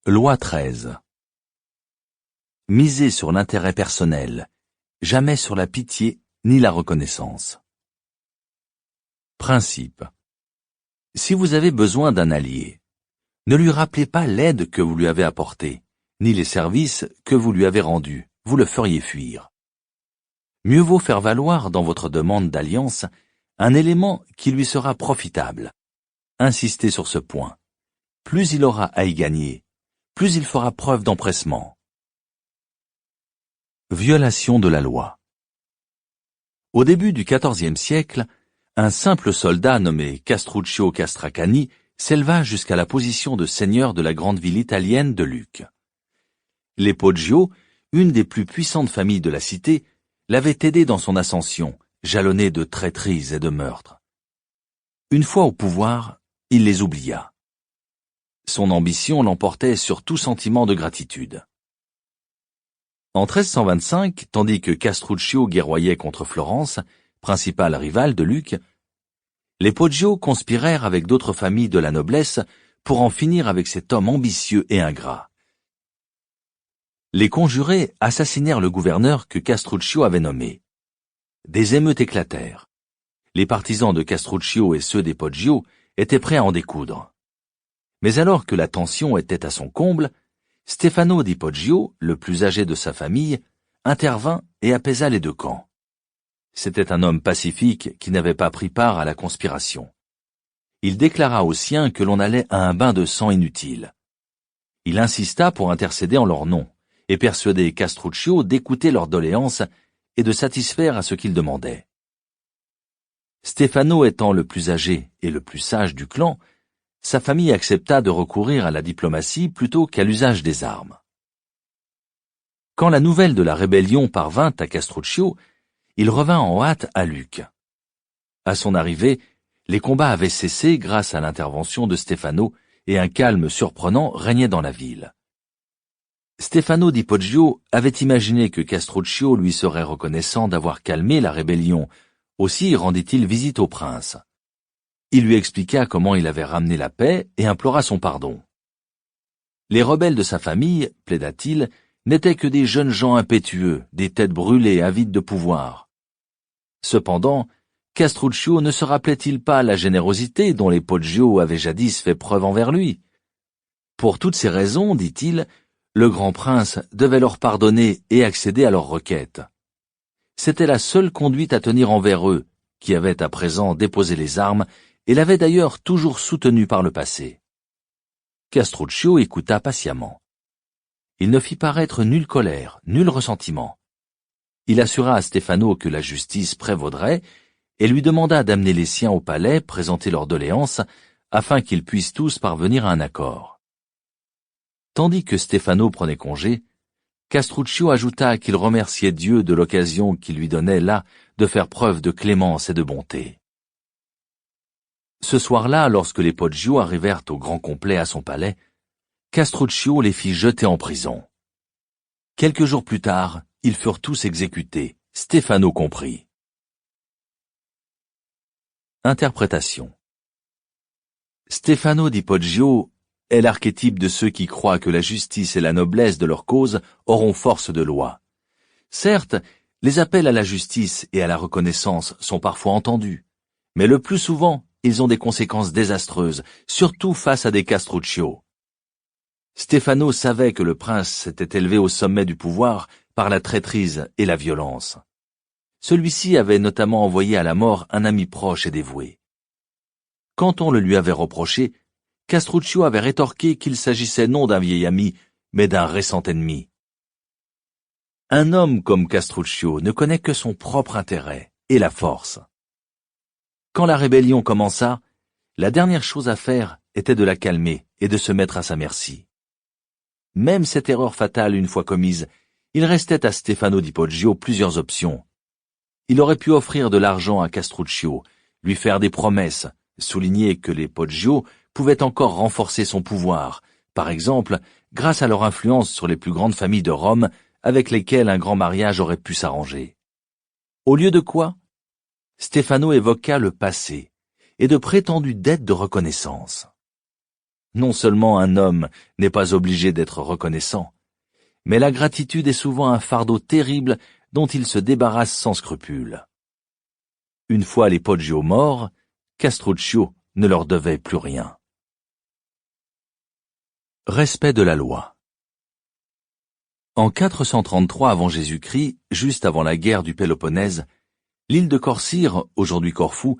Loi 13. Misez sur l'intérêt personnel, jamais sur la pitié ni la reconnaissance. Principe. Si vous avez besoin d'un allié, ne lui rappelez pas l'aide que vous lui avez apportée, ni les services que vous lui avez rendus, vous le feriez fuir. Mieux vaut faire valoir dans votre demande d'alliance un élément qui lui sera profitable. Insistez sur ce point. Plus il aura à y gagner, plus il fera preuve d'empressement. Violation de la loi. Au début du XIVe siècle, un simple soldat nommé Castruccio Castracani s'éleva jusqu'à la position de seigneur de la grande ville italienne de Lucques. Les Poggio, une des plus puissantes familles de la cité, l'avaient aidé dans son ascension, jalonnée de traîtrises et de meurtres. Une fois au pouvoir, il les oublia. Son ambition l'emportait sur tout sentiment de gratitude. En 1325, tandis que Castruccio guerroyait contre Florence, principale rivale de Lucques, les Poggio conspirèrent avec d'autres familles de la noblesse pour en finir avec cet homme ambitieux et ingrat. Les conjurés assassinèrent le gouverneur que Castruccio avait nommé. Des émeutes éclatèrent. Les partisans de Castruccio et ceux des Poggio étaient prêts à en découdre. Mais alors que la tension était à son comble, Stefano di Poggio, le plus âgé de sa famille, intervint et apaisa les deux camps. C'était un homme pacifique qui n'avait pas pris part à la conspiration. Il déclara aux siens que l'on allait à un bain de sang inutile. Il insista pour intercéder en leur nom et persuader Castruccio d'écouter leurs doléances et de satisfaire à ce qu'ils demandaient. Stefano étant le plus âgé et le plus sage du clan, sa famille accepta de recourir à la diplomatie plutôt qu'à l'usage des armes. Quand la nouvelle de la rébellion parvint à Castruccio, il revint en hâte à Lucques. À son arrivée, les combats avaient cessé grâce à l'intervention de Stefano et un calme surprenant régnait dans la ville. Stefano di Poggio avait imaginé que Castruccio lui serait reconnaissant d'avoir calmé la rébellion, aussi rendit-il visite au prince. Il lui expliqua comment il avait ramené la paix et implora son pardon. Les rebelles de sa famille, plaida-t-il, n'étaient que des jeunes gens impétueux, des têtes brûlées, avides de pouvoir. Cependant, Castruccio ne se rappelait-il pas la générosité dont les Poggio avaient jadis fait preuve envers lui? Pour toutes ces raisons, dit-il, le grand prince devait leur pardonner et accéder à leurs requêtes. C'était la seule conduite à tenir envers eux, qui avaient à présent déposé les armes et l'avait d'ailleurs toujours soutenu par le passé. Castruccio écouta patiemment. Il ne fit paraître nulle colère, nul ressentiment. Il assura à Stefano que la justice prévaudrait et lui demanda d'amener les siens au palais présenter leurs doléances afin qu'ils puissent tous parvenir à un accord. Tandis que Stefano prenait congé, Castruccio ajouta qu'il remerciait Dieu de l'occasion qu'il lui donnait là de faire preuve de clémence et de bonté. Ce soir-là, lorsque les Poggio arrivèrent au grand complet à son palais, Castruccio les fit jeter en prison. Quelques jours plus tard, ils furent tous exécutés, Stefano compris. Interprétation. Stefano di Poggio est l'archétype de ceux qui croient que la justice et la noblesse de leur cause auront force de loi. Certes, les appels à la justice et à la reconnaissance sont parfois entendus, mais le plus souvent, ils ont des conséquences désastreuses, surtout face à des Castruccio. Stefano savait que le prince s'était élevé au sommet du pouvoir par la traîtrise et la violence. Celui-ci avait notamment envoyé à la mort un ami proche et dévoué. Quand on le lui avait reproché, Castruccio avait rétorqué qu'il s'agissait non d'un vieil ami, mais d'un récent ennemi. Un homme comme Castruccio ne connaît que son propre intérêt et la force. Quand la rébellion commença, la dernière chose à faire était de la calmer et de se mettre à sa merci. Même cette erreur fatale une fois commise, il restait à Stefano di Poggio plusieurs options. Il aurait pu offrir de l'argent à Castruccio, lui faire des promesses, souligner que les Poggio pouvaient encore renforcer son pouvoir, par exemple grâce à leur influence sur les plus grandes familles de Rome avec lesquelles un grand mariage aurait pu s'arranger. Au lieu de quoi, Stefano évoqua le passé et de prétendues dettes de reconnaissance. non seulement un homme n'est pas obligé d'être reconnaissant, mais la gratitude est souvent un fardeau terrible dont il se débarrasse sans scrupule. Une fois les Poggio morts, Castruccio ne leur devait plus rien. Respect de la loi. En 433 avant Jésus-Christ, juste avant la guerre du Péloponnèse, l'île de Corcyre, aujourd'hui Corfou,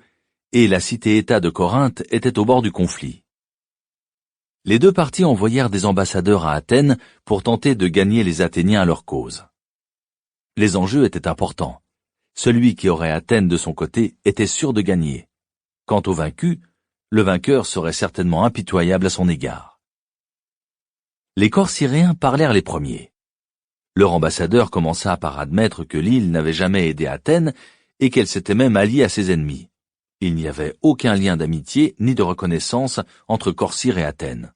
et la cité-État de Corinthe étaient au bord du conflit. Les deux parties envoyèrent des ambassadeurs à Athènes pour tenter de gagner les Athéniens à leur cause. Les enjeux étaient importants. Celui qui aurait Athènes de son côté était sûr de gagner. Quant au vaincu, le vainqueur serait certainement impitoyable à son égard. Les Corcyréens parlèrent les premiers. Leur ambassadeur commença par admettre que l'île n'avait jamais aidé Athènes et qu'elle s'était même alliée à ses ennemis. Il n'y avait aucun lien d'amitié ni de reconnaissance entre Corcyre et Athènes.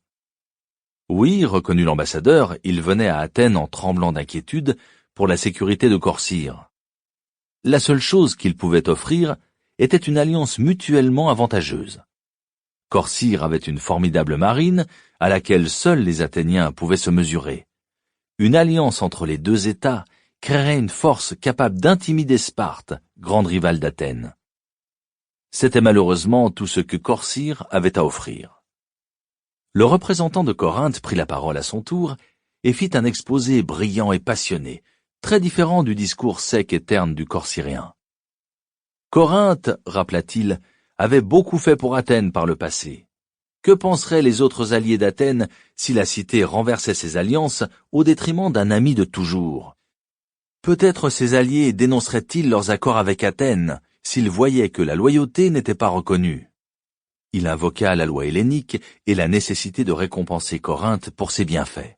Oui, reconnut l'ambassadeur, il venait à Athènes en tremblant d'inquiétude pour la sécurité de Corcyre. La seule chose qu'il pouvait offrir était une alliance mutuellement avantageuse. Corcyre avait une formidable marine à laquelle seuls les Athéniens pouvaient se mesurer. Une alliance entre les deux États créerait une force capable d'intimider Sparte, grande rivale d'Athènes. C'était malheureusement tout ce que Corcyre avait à offrir. Le représentant de Corinthe prit la parole à son tour et fit un exposé brillant et passionné, très différent du discours sec et terne du Corcyrien. Corinthe, rappela-t-il, avait beaucoup fait pour Athènes par le passé. Que penseraient les autres alliés d'Athènes si la cité renversait ses alliances au détriment d'un ami de toujours? Peut-être ces alliés dénonceraient-ils leurs accords avec Athènes s'ils voyaient que la loyauté n'était pas reconnue. Il invoqua la loi hellénique et la nécessité de récompenser Corinthe pour ses bienfaits.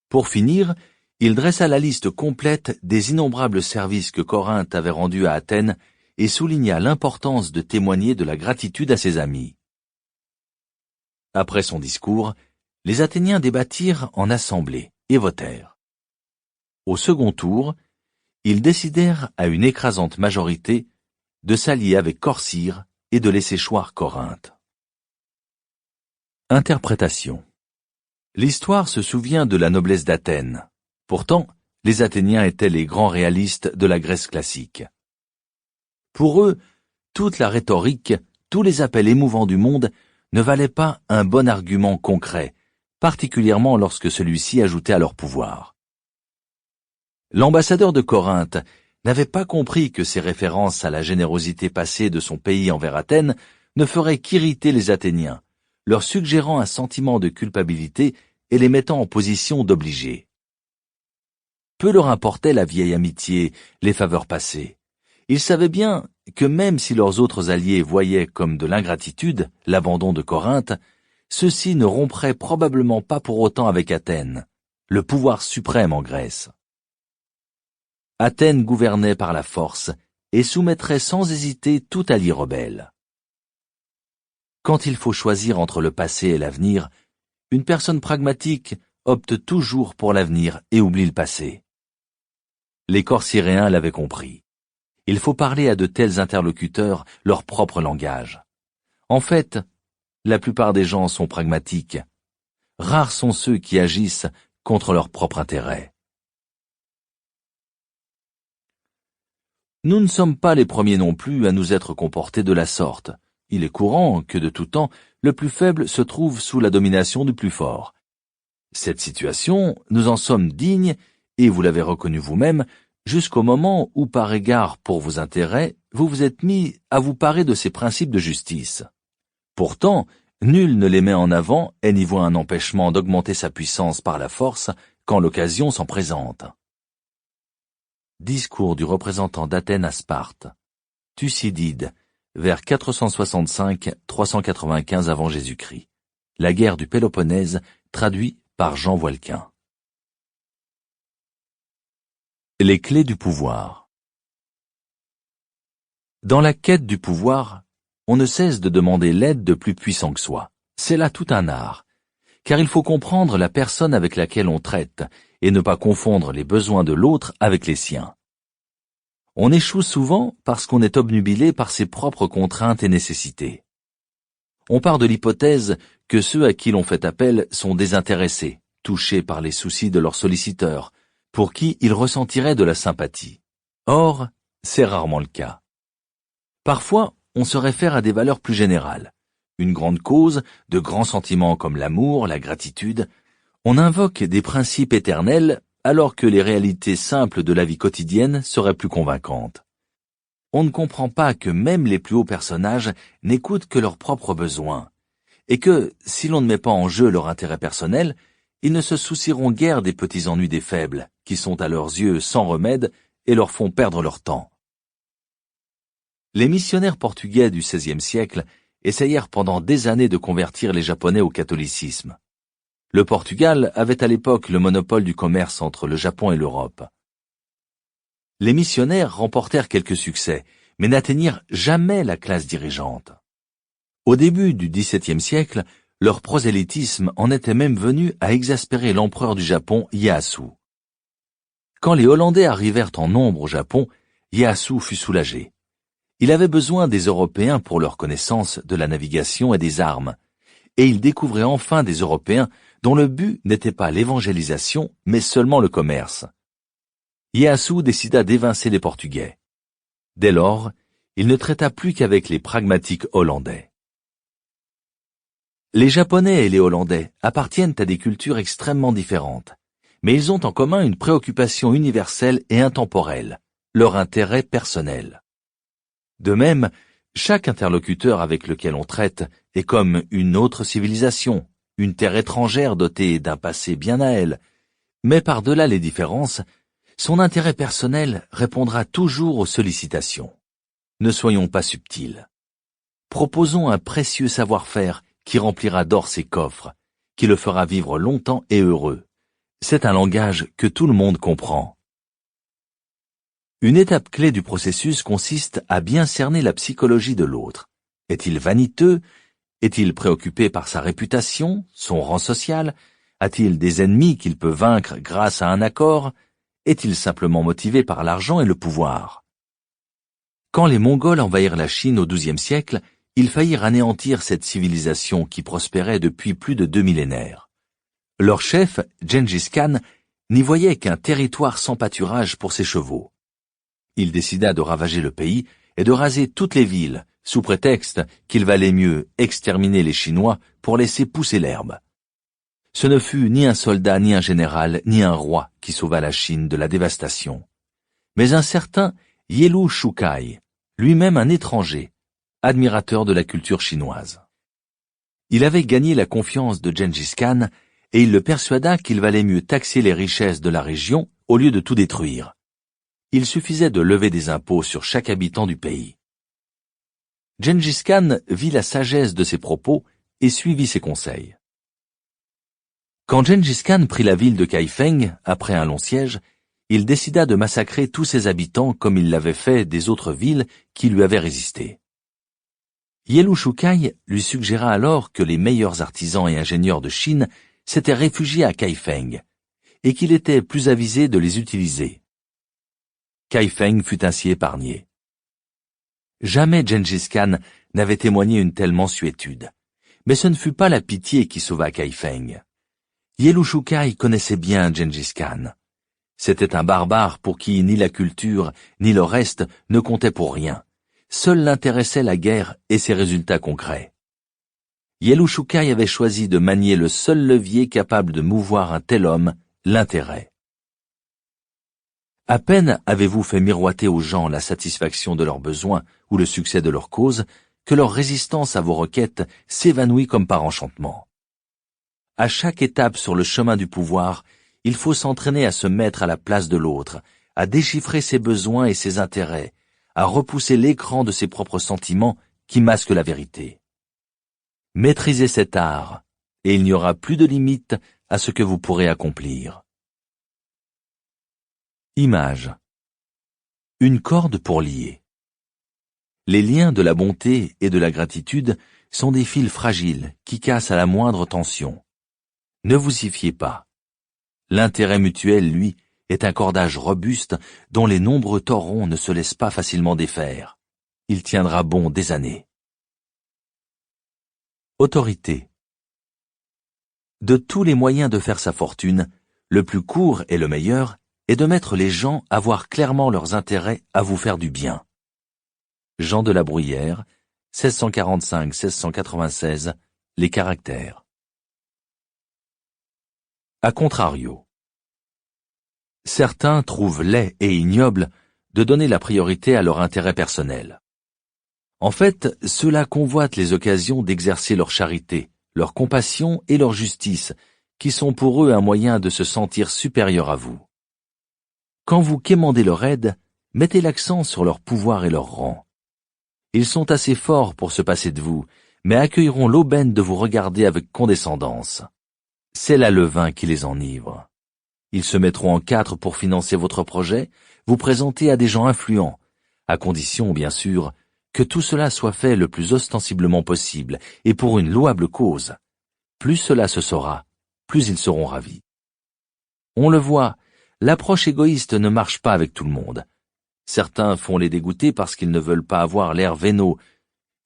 Pour finir, il dressa la liste complète des innombrables services que Corinthe avait rendus à Athènes et souligna l'importance de témoigner de la gratitude à ses amis. Après son discours, les Athéniens débattirent en assemblée et votèrent. Au second tour, ils décidèrent à une écrasante majorité de s'allier avec Corcyre et de laisser choir Corinthe. Interprétation. L'histoire se souvient de la noblesse d'Athènes. Pourtant, les Athéniens étaient les grands réalistes de la Grèce classique. Pour eux, toute la rhétorique, tous les appels émouvants du monde ne valaient pas un bon argument concret, particulièrement lorsque celui-ci ajoutait à leur pouvoir. L'ambassadeur de Corinthe n'avait pas compris que ces références à la générosité passée de son pays envers Athènes ne feraient qu'irriter les Athéniens, leur suggérant un sentiment de culpabilité et les mettant en position d'obligés. Peu leur importait la vieille amitié, les faveurs passées. Ils savaient bien que même si leurs autres alliés voyaient comme de l'ingratitude l'abandon de Corinthe, ceux-ci ne rompraient probablement pas pour autant avec Athènes, le pouvoir suprême en Grèce. Athènes gouvernait par la force et soumettrait sans hésiter tout allié rebelle. Quand il faut choisir entre le passé et l'avenir, une personne pragmatique opte toujours pour l'avenir et oublie le passé. Les Corcyréens l'avaient compris. Il faut parler à de tels interlocuteurs leur propre langage. En fait, la plupart des gens sont pragmatiques. Rares sont ceux qui agissent contre leur propre intérêt. Nous ne sommes pas les premiers non plus à nous être comportés de la sorte. Il est courant que de tout temps, le plus faible se trouve sous la domination du plus fort. Cette situation, nous en sommes dignes, et vous l'avez reconnu vous-même, jusqu'au moment où, par égard pour vos intérêts, vous vous êtes mis à vous parer de ces principes de justice. Pourtant, nul ne les met en avant et n'y voit un empêchement d'augmenter sa puissance par la force quand l'occasion s'en présente. Discours du représentant d'Athènes à Sparte. Thucydide, vers 465-395 avant Jésus-Christ. La guerre du Péloponnèse, traduit par Jean Voilquin. Les clés du pouvoir. Dans la quête du pouvoir, on ne cesse de demander l'aide de plus puissants que soi. C'est là tout un art, car il faut comprendre la personne avec laquelle on traite et ne pas confondre les besoins de l'autre avec les siens. On échoue souvent parce qu'on est obnubilé par ses propres contraintes et nécessités. On part de l'hypothèse que ceux à qui l'on fait appel sont désintéressés, touchés par les soucis de leurs solliciteurs, pour qui ils ressentiraient de la sympathie. Or, c'est rarement le cas. Parfois, on se réfère à des valeurs plus générales. Une grande cause, de grands sentiments comme l'amour, la gratitude. On invoque des principes éternels alors que les réalités simples de la vie quotidienne seraient plus convaincantes. On ne comprend pas que même les plus hauts personnages n'écoutent que leurs propres besoins, et que, si l'on ne met pas en jeu leur intérêt personnel, ils ne se soucieront guère des petits ennuis des faibles, qui sont à leurs yeux sans remède et leur font perdre leur temps. Les missionnaires portugais du XVIe siècle essayèrent pendant des années de convertir les Japonais au catholicisme. Le Portugal avait à l'époque le monopole du commerce entre le Japon et l'Europe. Les missionnaires remportèrent quelques succès, mais n'atteignirent jamais la classe dirigeante. Au début du XVIIe siècle, leur prosélytisme en était même venu à exaspérer l'empereur du Japon, Ieyasu. Quand les Hollandais arrivèrent en nombre au Japon, Ieyasu fut soulagé. Il avait besoin des Européens pour leur connaissance de la navigation et des armes, et il découvrait enfin des Européens dont le but n'était pas l'évangélisation, mais seulement le commerce. Ieyasu décida d'évincer les Portugais. Dès lors, il ne traita plus qu'avec les pragmatiques hollandais. Les Japonais et les Hollandais appartiennent à des cultures extrêmement différentes, mais ils ont en commun une préoccupation universelle et intemporelle, leur intérêt personnel. De même, chaque interlocuteur avec lequel on traite est comme une autre civilisation, une terre étrangère dotée d'un passé bien à elle, mais par-delà les différences, son intérêt personnel répondra toujours aux sollicitations. Ne soyons pas subtils. Proposons un précieux savoir-faire qui remplira d'or ses coffres, qui le fera vivre longtemps et heureux. C'est un langage que tout le monde comprend. Une étape clé du processus consiste à bien cerner la psychologie de l'autre. Est-il vaniteux? Est-il préoccupé par sa réputation, son rang social? A-t-il des ennemis qu'il peut vaincre grâce à un accord? Est-il simplement motivé par l'argent et le pouvoir? Quand les Mongols envahirent la Chine au XIIe siècle, ils faillirent anéantir cette civilisation qui prospérait depuis plus de 2 millénaires. Leur chef, Gengis Khan, n'y voyait qu'un territoire sans pâturage pour ses chevaux. Il décida de ravager le pays et de raser toutes les villes, sous prétexte qu'il valait mieux exterminer les Chinois pour laisser pousser l'herbe. Ce ne fut ni un soldat, ni un général, ni un roi qui sauva la Chine de la dévastation, mais un certain Yelu Shukai, lui-même un étranger, admirateur de la culture chinoise. Il avait gagné la confiance de Gengis Khan et il le persuada qu'il valait mieux taxer les richesses de la région au lieu de tout détruire. Il suffisait de lever des impôts sur chaque habitant du pays. Gengis Khan vit la sagesse de ses propos et suivit ses conseils. Quand Gengis Khan prit la ville de Kaifeng, après un long siège, il décida de massacrer tous ses habitants comme il l'avait fait des autres villes qui lui avaient résisté. Yelu Shukai lui suggéra alors que les meilleurs artisans et ingénieurs de Chine s'étaient réfugiés à Kaifeng, et qu'il était plus avisé de les utiliser. Kaifeng fut ainsi épargné. Jamais Gengis Khan n'avait témoigné une telle mansuétude, mais ce ne fut pas la pitié qui sauva Kaifeng. Yelu Shukai connaissait bien Gengis Khan. C'était un barbare pour qui ni la culture, ni le reste ne comptaient pour rien. Seul l'intéressait la guerre et ses résultats concrets. Yelu Shukai avait choisi de manier le seul levier capable de mouvoir un tel homme, l'intérêt. À peine avez-vous fait miroiter aux gens la satisfaction de leurs besoins ou le succès de leur cause, que leur résistance à vos requêtes s'évanouit comme par enchantement. À chaque étape sur le chemin du pouvoir, il faut s'entraîner à se mettre à la place de l'autre, à déchiffrer ses besoins et ses intérêts, à repousser l'écran de ses propres sentiments qui masquent la vérité. Maîtrisez cet art, et il n'y aura plus de limite à ce que vous pourrez accomplir. Image. Une corde pour lier. Les liens de la bonté et de la gratitude sont des fils fragiles qui cassent à la moindre tension. Ne vous y fiez pas. L'intérêt mutuel, lui, est un cordage robuste dont les nombreux tordons ne se laissent pas facilement défaire. Il tiendra bon des années. Autorité. De tous les moyens de faire sa fortune, le plus court et le meilleur est de mettre les gens à voir clairement leurs intérêts à vous faire du bien. Jean de la Bruyère, 1645-1696, Les caractères. A contrario. Certains trouvent laid et ignoble de donner la priorité à leur intérêt personnel. En fait, ceux-là convoitent les occasions d'exercer leur charité, leur compassion et leur justice, qui sont pour eux un moyen de se sentir supérieurs à vous. Quand vous quémandez leur aide, mettez l'accent sur leur pouvoir et leur rang. Ils sont assez forts pour se passer de vous, mais accueilleront l'aubaine de vous regarder avec condescendance. C'est là le vin qui les enivre. Ils se mettront en quatre pour financer votre projet, vous présenter à des gens influents, à condition, bien sûr, que tout cela soit fait le plus ostensiblement possible et pour une louable cause. Plus cela se saura, plus ils seront ravis. On le voit, l'approche égoïste ne marche pas avec tout le monde. Certains font les dégoûter parce qu'ils ne veulent pas avoir l'air vénaux.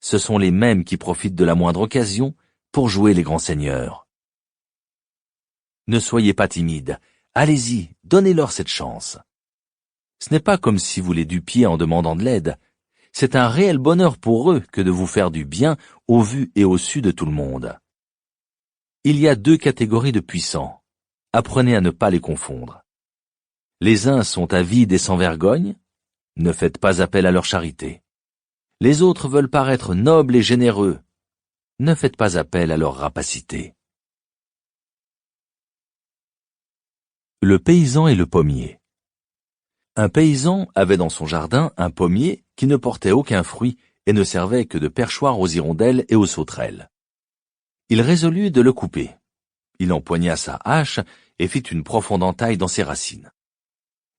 Ce sont les mêmes qui profitent de la moindre occasion pour jouer les grands seigneurs. Ne soyez pas timides, allez-y, donnez-leur cette chance. Ce n'est pas comme si vous les dupiez en demandant de l'aide. C'est un réel bonheur pour eux que de vous faire du bien au vu et au su de tout le monde. Il y a deux catégories de puissants. Apprenez à ne pas les confondre. Les uns sont avides et sans vergogne. Ne faites pas appel à leur charité. Les autres veulent paraître nobles et généreux. Ne faites pas appel à leur rapacité. Le paysan et le pommier. Un paysan avait dans son jardin un pommier qui ne portait aucun fruit et ne servait que de perchoir aux hirondelles et aux sauterelles. Il résolut de le couper. Il empoigna sa hache et fit une profonde entaille dans ses racines.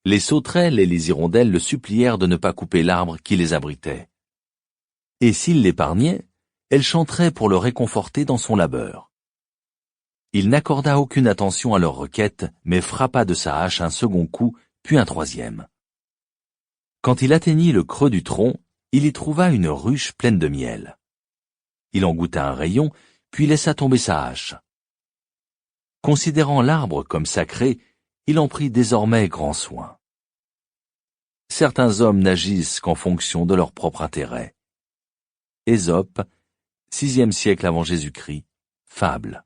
Les sauterelles et les hirondelles le supplièrent de ne pas couper l'arbre qui les abritait. Et s'il l'épargnait, elles chanteraient pour le réconforter dans son labeur. Il n'accorda aucune attention à leurs requêtes, mais frappa de sa hache un second coup, puis un troisième. Quand il atteignit le creux du tronc, il y trouva une ruche pleine de miel. Il en goûta un rayon, puis laissa tomber sa hache. Considérant l'arbre comme sacré, il en prit désormais grand soin. Certains hommes n'agissent qu'en fonction de leur propre intérêt. Ésope, 6e siècle avant Jésus-Christ, fable.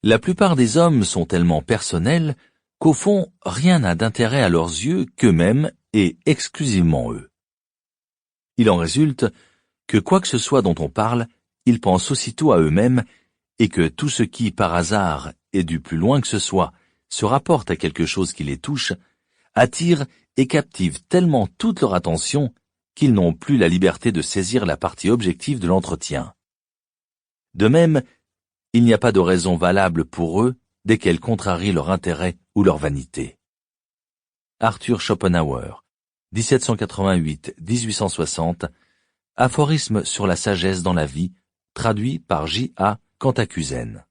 La plupart des hommes sont tellement personnels qu'au fond, rien n'a d'intérêt à leurs yeux qu'eux-mêmes et exclusivement eux. Il en résulte que quoi que ce soit dont on parle, ils pensent aussitôt à eux-mêmes et que tout ce qui, par hasard, et du plus loin que ce soit, se rapporte à quelque chose qui les touche, attire et captive tellement toute leur attention qu'ils n'ont plus la liberté de saisir la partie objective de l'entretien. De même, il n'y a pas de raison valable pour eux dès qu'elle contrarie leur intérêt ou leur vanité. Arthur Schopenhauer, 1788-1860, aphorisme sur la sagesse dans la vie, traduit par J.A. Cantacuzène.